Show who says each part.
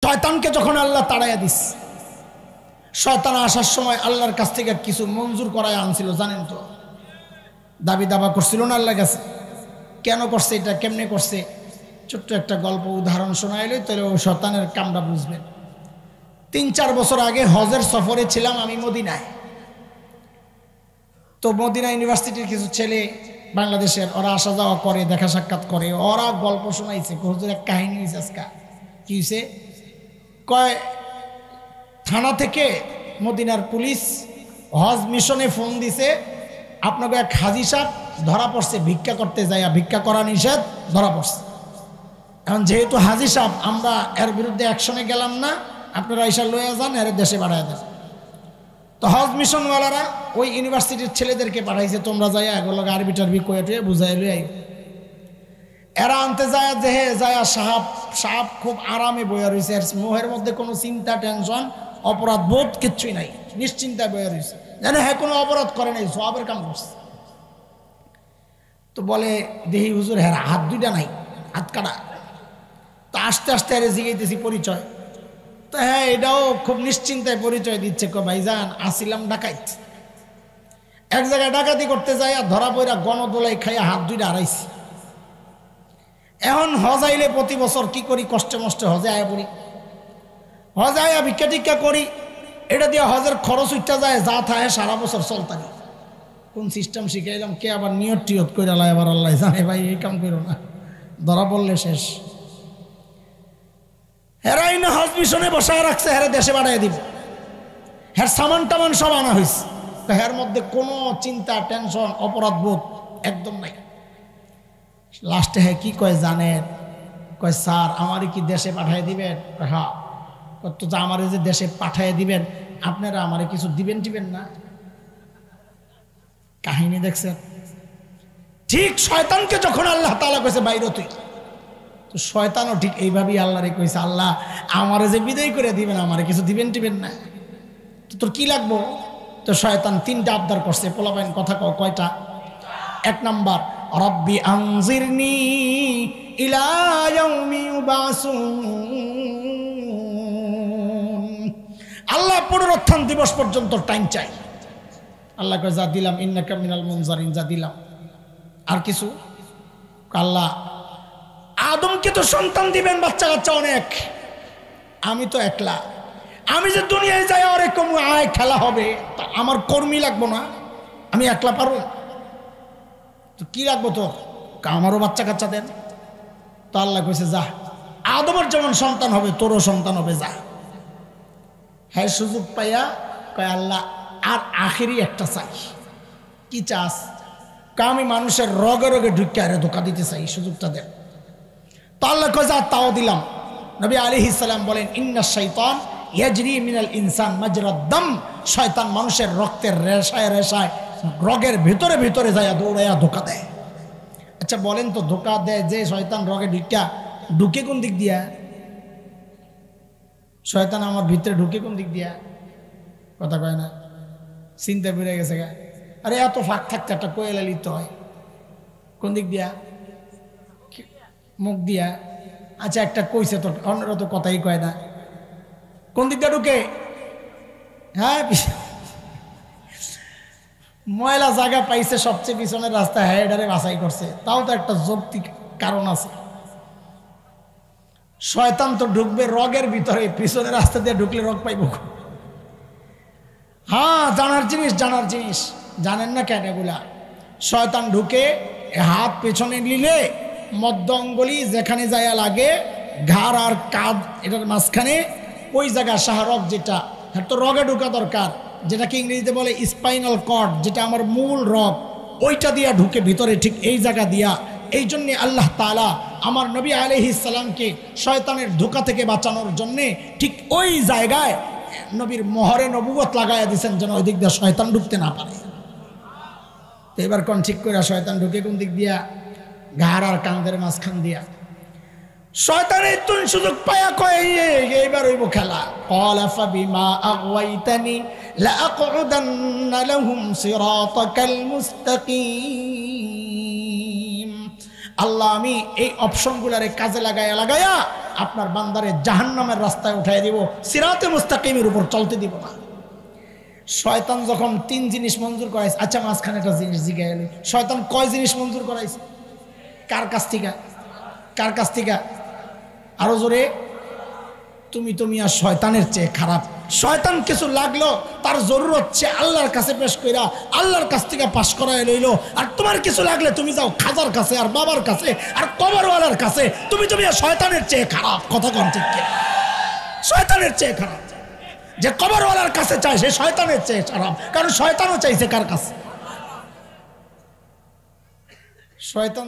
Speaker 1: শয়তানকে যখন আল্লাহ তাড়াইয়া দিস, শয়তান আসার সময় আল্লাহর কাছ থেকে কিছু মঞ্জুর করায় আনছিল, জানেন তো? দাবি দাবা করছিল না আল্লাহর কাছে। কেন করছে এটা, কেমনে করছে, ছোট্ট একটা গল্প উদাহরণ শোনাইলে তাহলে ও শয়তানের কামটা বুঝবেন। 3-4 বছর আগে হজের সফরে ছিলাম আমি মদিনায়। তো মদিনা ইউনিভার্সিটির কিছু ছেলে বাংলাদেশের, ওরা আসা যাওয়া করে, দেখা সাক্ষাৎ করে, ওরা গল্প শোনাইছে। হুজুর এক কাহিনী হয়েছে আজকা। কি হয়েছে কয়, থানা থেকে মদিনার পুলিশ হজ মিশনে ফোন দিছে, আপনাকে এক হাজি সাহেব ধরা পড়ছে ভিক্ষা করতে যাইয়া, ভিক্ষা করা নিষেধ, ধরা পড়ছে। এখন যেহেতু হাজি সাহেব, আমরা এর বিরুদ্ধে অ্যাকশনে গেলাম না, আপনারা ঈশা লইয়া যান, এর দেশে বাড়ায় দেন। তো হজ মিশনওয়ালারা ওই ইউনিভার্সিটির ছেলেদেরকে পাঠাইছে, তোমরা যাইয়া এগুলো আরবি টারবি কয়ে বুঝাই লই। এরা আনতে যায়, যে হে যায়া সাহাব খুব আরামে বইয়া রয়েছে, এর মোহের মধ্যে কোনো চিন্তা, টেনশন, অপরাধ বোধ কিচ্ছুই নাই, নিশ্চিন্তায় বইয়া রয়েছে, যেন হ্যাঁ কোনো অপরাধ করে নাই, সবের কাম করছে। তো বলে দেহি হুজুর, হ্যাঁ হাত দুইটা নাই, হাত কাটা। তো আস্তে আস্তে আরে জিগাইতেছি পরিচয়। তো হ্যাঁ এটাও খুব নিশ্চিন্তায় পরিচয় দিচ্ছে, ভাইজান আসিলাম ডাকাইত, এক জায়গায় ডাকাতি করতে যায়, ধরা পড়া গণদোলাই খাইয়া হাত দুইটা হারাইছি। এখন হজাইলে প্রতি বছর কি করি, কষ্টে মষ্টে হজে আয়া পড়ি, হজে আয়া ভিক্ষা টিক্ষা করি, এটা দিয়ে হজের খরচ উঠতে যায়, যা থাকে সারা বছর চলতানি। কোন সিস্টেম শিখাইলাম, কে আবার নিয়ত টিয়ত করে লাই, আবার আল্লাহ জানে। ভাই এই কাম করো না, ধরা পড়লে শেষ। হেরাই না হজ মিশনে বসায় রাখছে, হেরে দেশে বাড়াই দিব, হের সামান টামান সব আনা হয়েছে, হের মধ্যে কোনো চিন্তা, টেনশন, অপরাধ বোধ একদম নাই। লাস্টে হ্যাঁ কি কয় জানেন, কয় স্যার আমারই কি দেশে পাঠিয়ে দিবেন? হ্যাঁ। তো আমার যে দেশে পাঠিয়ে দিবেন, আপনারা আমারে কিছু দিবেন টিবেন না? কাহিনী দেখছেন? ঠিক শয়তানকে যখন আল্লাহ তাআলা কইছে বাইরে তুই, তো শয়তানও ঠিক এইভাবেই আল্লাহরে কইছে, আল্লাহ আমারে যে বিদায় করে দিবেন, আমারে কিছু দিবেন টিবেন না? তো তোর কি লাগবো? তো শয়তান 3টা আবদার করছে। পোলাপাইন কথা কয়টা? 1 নাম্বার, রব্বি আনজিরনি ইলা ইয়াউমি ইউবাসুন, আল্লাহ পুনরুত্থান দিবস পর্যন্ত টাইম চাই। আল্লাহ কয় যা দিলাম, ইন্নাকা মিনাল মুনজারিন, যা দিলাম। আর কিছু? আল্লাহ আদমকে তো সন্তান দিবেন, বাচ্চা কাচ্চা অনেক, আমি তো একলা, আমি যে দুনিয়ায় যাই ওরকম আয় খেলা হবে, তা আমার কর্মী লাগবো না? আমি একলা পারবো? তো কি লাগবো তোর? আমারও বাচ্চা কাচ্চা দেন। তো আল্লাহ কইছে যা, আদমের যেমন সন্তান হবে তোরও সন্তান হবে, যা। হ্যাঁ সুযোগ পাইয়া কয় আল্লাহ আর আখেরি একটা চাই। কি চাস? আমি মানুষের রগে রগে ঢুকে আরে ধোকা দিতে চাই, সুযোগটা দেন। তো আল্লাহ কয় যা, তাও দিলাম। নবী আলাইহিস সালাম বলেন, ইন্না শাইতান ইয়াজরি মিনাল ইনসান মাজরাদ দাম, শয়তান মানুষের রক্তের রেশায় রেশায়, রগের ভিতরে ভিতরে যায় দৌড়াইয়া ধোকা দেয়। আচ্ছা বলেন তো, ধোকা দেয় যে শয়তান রগে ঢুকে কোন দিক দিয়া? শয়তান আমার ভিতরে ঢুকে কোন দিক দিয়া? কথা কয় না, চিন্তা বেড়ে গেছে গা। আরে এত ফাঁক থাকতে একটা কোয়েলা লিখতে হয়, কোন দিক দিয়া? মুখ দিয়া। আচ্ছা একটা কইছে তো, অন্যরা তো কথাই কয় না, কোন দিক দিয়ে ঢুকে? হ্যাঁ ময়লা জায়গা পাইছে সবচেয়ে পিছনের রাস্তা, হ্যাঁ এটারে বাছাই করছে, তাও তো একটা যৌক্তিক কারণ আছে। শয়তান তো ঢুকবে রগের ভিতরে, পিছনের রাস্তা দিয়ে ঢুকলে রগ পাইব? হ্যাঁ জানার জিনিস, জানার জিনিস। জানেন না কেন এগুলা? শয়তান ঢুকে হাত পেছনে নিলে মধ্য অঙ্গুলি যেখানে যায়া লাগে, ঘাড় আর কাঁধ এটার মাঝখানে, ওই জায়গা শাহরগ, যেটা তো রগে ঢুকা দরকার, যেটাকে ইংরেজিতে বলে স্পাইনাল কর্ড, যেটা আমার মূল রগ, ওইটা দিয়া ঢুকে ভিতরে, ঠিক এই জায়গা দিয়া। এই জন্যে আল্লাহ তাআলা আমার নবী আলাইহিস সালামকে শয়তানের ধোঁকা থেকে বাঁচানোর জন্যে ঠিক ওই জায়গায় নবীর মোহরে নবুয়ত লাগাইয়া দিয়েছেন, যেন ওই দিক দিয়ে শয়তান ঢুকতে না পারে। তো এবার কোন ঠিক করে শয়তান ঢুকে কোন দিক দিয়া? ঘাড় আর কাঁধের মাঝখান দিয়া। শয়তানের তুই সুযোগ পায়া কয় এইবার হইব খেলা। ক্বালা ফাবিমা আগওয়াইতানি লাআকউদান্না লাহুম সিরাতাকাল মুস্তাকিম। আল্লাহ আমি এই অপশনগুলারে কাজে লাগায়া আপনার বান্দারে জাহান্নামের রাস্তায় উঠাই দিব, সিরাতে মুস্তাকিমের উপর চলতে দিব না। শয়তান যখন 3 জিনিস মঞ্জুর করাইছে, আচ্ছা মাঝখানে একটা জিনিস জিজ্ঞাসা গেল, শয়তান কয় জিনিস মঞ্জুর করাইছে? কার কাছ থেকে? কার কাছ থেকে? আরো জোরে। তুমি আর শয়তানের চেয়ে খারাপ। শয়তান কিছু লাগলো তার জরুরত হচ্ছে আল্লাহর কাছে পেশ কইরা আল্লাহর কাছ থেকে পাশ করায় লইলো, আর তোমার কিছু লাগলে তুমি যাও খাজার কাছে আর বাবার কাছে আর কবরওয়ালার কাছে। তুমি আর শয়তানের চেয়ে খারাপ। কথা কোন ঠিক কি? শয়তানের চেয়ে খারাপ। যে কবরওয়ালার কাছে চায় সে শয়তানের চেয়ে খারাপ, কারণ শয়তানও চাইছে কার কাছে? শয়তান